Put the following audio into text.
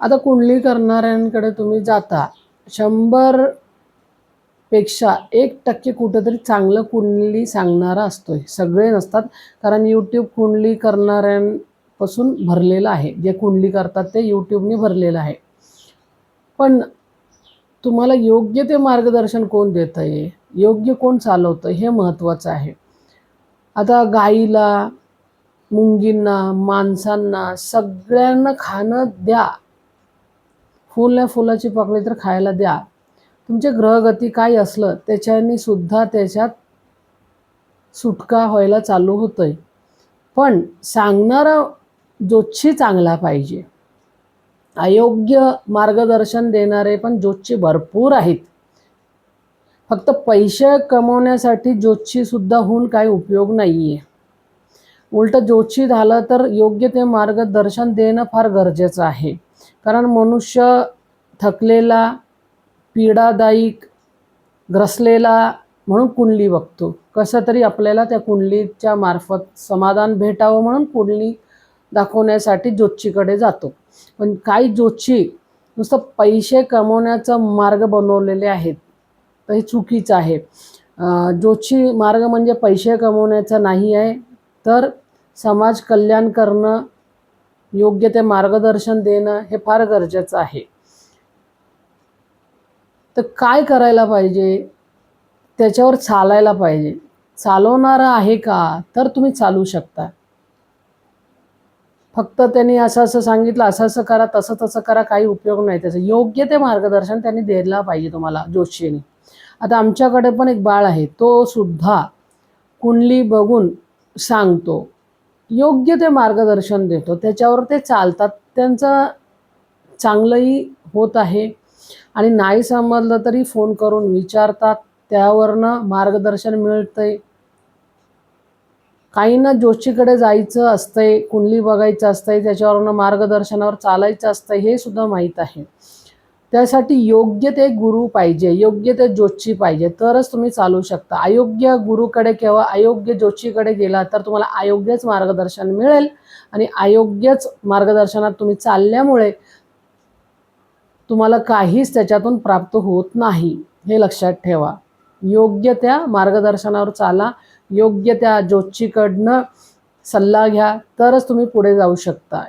आता कुंडली करणाऱ्यांकडे तुम्ही जाता, 100 पेक्षा 1% कुठेतरी चांगलं कुंडली सांगणारा असतो. सगळे नसतात, कारण यूट्यूब कुंडली करणाऱ्यांपासून भरलेलं आहे. जे कुंडली करतात ते यूट्यूबने भरलेलं आहे. पण तुम्हाला योग्य ते मार्गदर्शन कोण देतंय, योग्य कोण चालवतं हे महत्त्वाचं आहे. आता गाईला, मुंगींना, माणसांना सगळ्यांना खाणं द्या. फुलाची पाकळी तर खायला द्या. तुमचे ग्रहगती काय असलं त्याच्यानी सुद्धा त्याच्यात सुटका व्हायला चालू होतंय. पण सांगणारा ज्योतिषी चांगला पाहिजे. अयोग्य मार्गदर्शन देणारे पण ज्योतिषी भरपूर आहेत. फक्त पैसे कमवण्यासाठी ज्योतिषी सुद्धा होऊन काही उपयोग नाही आहे. उलटं ज्योतिषी झालं तर योग्य ते मार्गदर्शन देणं फार गरजेचं आहे. कारण मनुष्य थकलेला, पीडादायक, ग्रसलेला म्हणून कुंडली बघतो. कसं तरी आपल्याला त्या कुंडलीच्या मार्फत समाधान भेटावं म्हणून कुंडली दाखवण्यासाठी ज्योतिषीकडे जातो. पण काही ज्योतिषी नुसतं पैसे कमवण्याचा मार्ग बनवलेले आहेत, तर हे चुकीचं आहे. ज्योतिषी मार्ग म्हणजे पैसे कमवण्याचा नाही आहे, तर समाज कल्याण करणं, योग्य ते मार्गदर्शन देणं हे फार गरजेचं आहे. तर काय करायला पाहिजे, त्याच्यावर चालायला पाहिजे. चालवणारा आहे का, तर तुम्ही चालू शकता. फक्त त्यांनी असं सांगितलं, असं करा, तसं करा, काही उपयोग नाही त्याचा. योग्य ते मार्गदर्शन त्यांनी द्यायला पाहिजे तुम्हाला ज्योतिषीने. आता आमच्याकडे पण एक बाळ आहे, तो सुद्धा कुंडली बघून सांगतो, योग्य ते मार्गदर्शन देतो, त्याच्यावर ते चालतात. त्यांचं चांगलंही होत आहे आणि नाही समजलं तरी फोन करून विचारतात, त्यावरनं मार्गदर्शन मिळतंय. काहींना ज्योतिषीकडे जायचं असतंय, कुंडली बघायचं असतंय, त्याच्यावरनं मार्गदर्शनावर चालायचं असतंय, हे सुद्धा माहीत आहे. त्यासाठी योग्य ते गुरु पाहिजे, योग्य ते ज्योतिषी पाहिजे, तरच तुम्ही चालू शकता. अयोग्य गुरुकडे किंवा अयोग्य ज्योतिषीकडे गेला तर तुम्हाला अयोग्यच मार्गदर्शन मिळेल आणि अयोग्यच मार्गदर्शनात तुम्ही चालल्यामुळे तुम्हाला काहीच त्याच्यातून प्राप्त होत नाही. हे लक्षात ठेवा. योग्य त्या मार्गदर्शनावर चाला, योग्य त्या ज्योतिषीकडनं सल्ला घ्या, तरच तुम्ही पुढे जाऊ शकता.